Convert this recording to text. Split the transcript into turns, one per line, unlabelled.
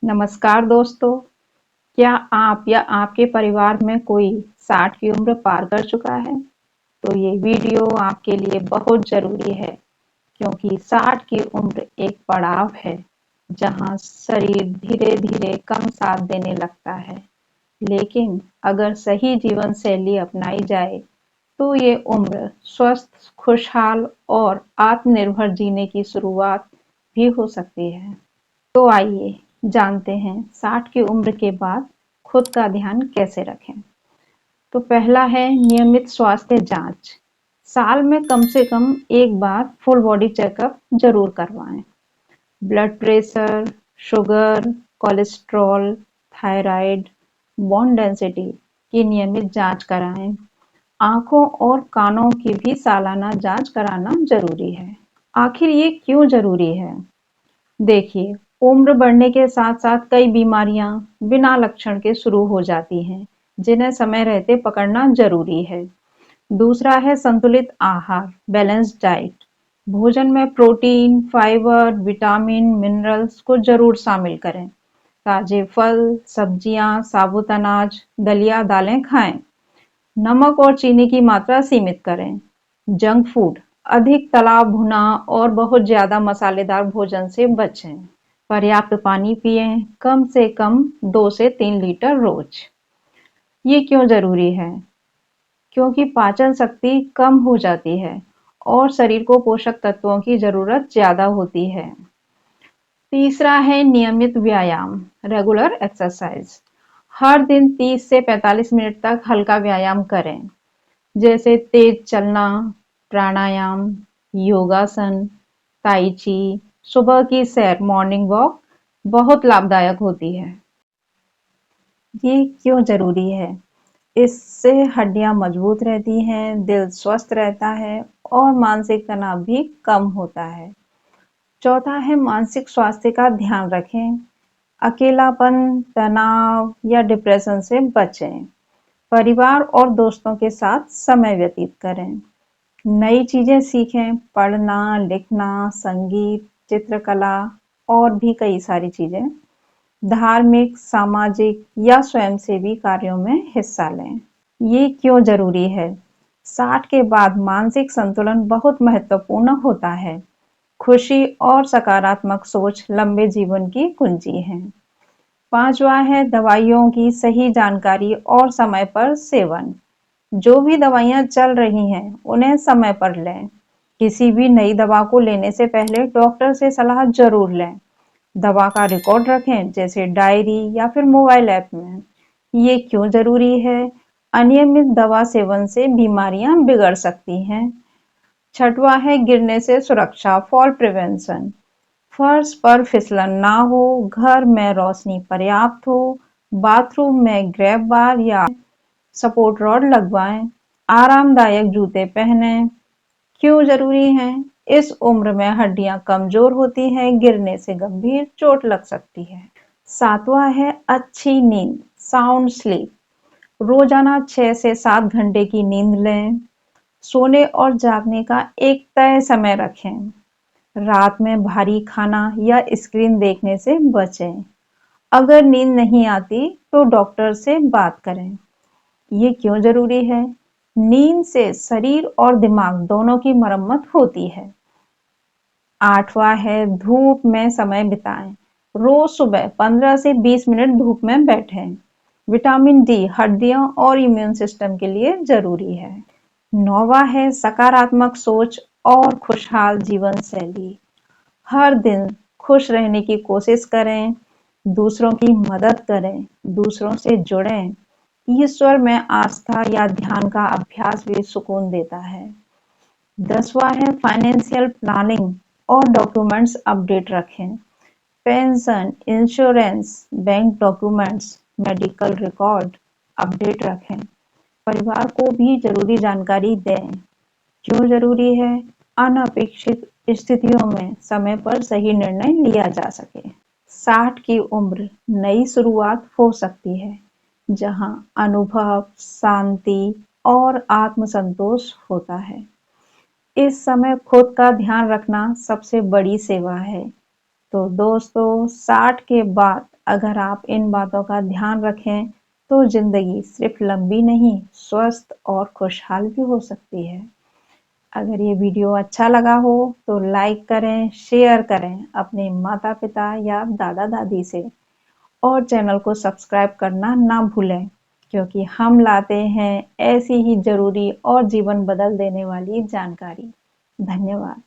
नमस्कार दोस्तों। क्या आप या आपके परिवार में कोई 60 की उम्र पार कर चुका है? तो ये वीडियो आपके लिए बहुत ज़रूरी है, क्योंकि 60 की उम्र एक पड़ाव है जहां शरीर धीरे-धीरे कम साथ देने लगता है। लेकिन अगर सही जीवन शैली अपनाई जाए, तो ये उम्र स्वस्थ, खुशहाल और आत्मनिर्भर जीने की शुरुआत भी हो सकती है। तो आइए जानते हैं 60 की उम्र के बाद खुद का ध्यान कैसे रखें। तो पहला है नियमित स्वास्थ्य जांच। साल में कम से कम एक बार फुल बॉडी चेकअप जरूर करवाएं। Blood pressure, sugar, cholesterol, thyroid, bone density की नियमित जांच कराएं। आंखों और कानों की भी सालाना जांच कराना जरूरी है। आखिर ये क्यों जरूरी है? देखिए, उम्र बढ़ने के साथ-साथ कई बीमारियां बिना लक्षण के शुरू हो जाती हैं, जिन्हें समय रहते पकड़ना जरूरी है। दूसरा है संतुलित आहार, बैलेंस्ड डाइट। भोजन में प्रोटीन, फाइबर, विटामिन, मिनरल्स को जरूर शामिल करें। ताजे फल, सब्जियां, साबुत अनाज, दलिया दालें खाएं। नमक और चीनी की मात्रा सीमित करें। जंक फूड, अधिक तला भुना और बहुत ज्यादा मसालेदार भोजन से बचें। पर्याप्त पानी पिएं, कम से कम 2 से 3 लीटर रोज। ये क्यों जरूरी है? क्योंकि पाचन शक्ति कम हो जाती है और शरीर को पोषक तत्वों की जरूरत ज्यादा होती है। तीसरा है नियमित व्यायाम, रेगुलर एक्सरसाइज। हर दिन 30 से 45 मिनट तक हल्का व्यायाम करें, जैसे तेज चलना, प्राणायाम, योगासन, ताई ची। सुबह की सैर, मॉर्निंग वॉक बहुत लाभदायक होती है। ये क्यों जरूरी है? इससे हड्डियां मजबूत रहती हैं, दिल स्वस्थ रहता है और मानसिक तनाव भी कम होता है। चौथा है मानसिक स्वास्थ्य का ध्यान रखें। अकेलापन, तनाव या डिप्रेशन से बचें। परिवार और दोस्तों के साथ समय व्यतीत करें। नई चीजें सीखें, पढ़ना, लिखना, संगीत, चित्रकला और भी कई सारी चीजें। धार्मिक, सामाजिक या स्वयंसेवी कार्यों में हिस्सा लें। ये क्यों जरूरी है? 60 के बाद मानसिक संतुलन बहुत महत्वपूर्ण होता है। खुशी और सकारात्मक सोच लंबे जीवन की कुंजी है। पांचवा है दवाइयों की सही जानकारी और समय पर सेवन। जो भी दवाइयां चल रही हैं, उन्हें समय पर लें। किसी भी नई दवा को लेने से पहले डॉक्टर से सलाह जरूर लें। दवा का रिकॉर्ड रखें, जैसे डायरी या फिर मोबाइल ऐप में। ये क्यों जरूरी है? अनियमित दवा सेवन से बीमारियां बिगड़ सकती हैं। छठवां है गिरने से सुरक्षा, फॉल प्रिवेंशन। फर्श पर फिसलन ना हो, घर में रोशनी पर्याप्त हो, बाथरूम में ग्रैब बार या सपोर्ट रॉड लगवाएं। आरामदायक जूते पहने। क्यों जरूरी है? इस उम्र में हड्डियां कमजोर होती हैं, गिरने से गंभीर चोट लग सकती है। सातवां है अच्छी नींद, साउंड स्लीप। रोजाना 6 से 7 घंटे की नींद लें। सोने और जागने का एक तय समय रखें। रात में भारी खाना या स्क्रीन देखने से बचें। अगर नींद नहीं आती तो डॉक्टर से बात करें। ये क्यों जरूरी है? नींद से शरीर और दिमाग दोनों की मरम्मत होती है। आठवां है धूप में समय बिताएं। रोज सुबह 15 से 20 मिनट धूप में बैठें। विटामिन डी हड्डियों और इम्यून सिस्टम के लिए जरूरी है। नौवां है सकारात्मक सोच और खुशहाल जीवन शैली। हर दिन खुश रहने की कोशिश करें, दूसरों की मदद करें, दूसरों से जुड़ें। ईश्वर में आस्था या ध्यान का अभ्यास भी सुकून देता है। 10वां है फाइनेंशियल प्लानिंग और डॉक्यूमेंट्स अपडेट रखें। Pension, insurance, bank documents, medical record update रखें। परिवार को भी जरूरी जानकारी दें। क्यों जरूरी है? अनपेक्षित स्थितियों में समय पर सही निर्णय लिया जा सके। 60 की उम्र नई शुरुआत हो सकती है, जहां अनुभव, शांति और आत्मसंतोष होता है। इस समय खुद का ध्यान रखना सबसे बड़ी सेवा है। तो दोस्तों, 60 के बाद अगर आप इन बातों का ध्यान रखें तो जिंदगी सिर्फ लंबी नहीं, स्वस्थ और खुशहाल भी हो सकती है। अगर ये वीडियो अच्छा लगा हो तो लाइक करें, शेयर करें अपने माता-पिता या दादा-दादी से और चैनल को सब्सक्राइब करना ना भूलें, क्योंकि हम लाते हैं ऐसी ही ज़रूरी और जीवन बदल देने वाली जानकारी। धन्यवाद।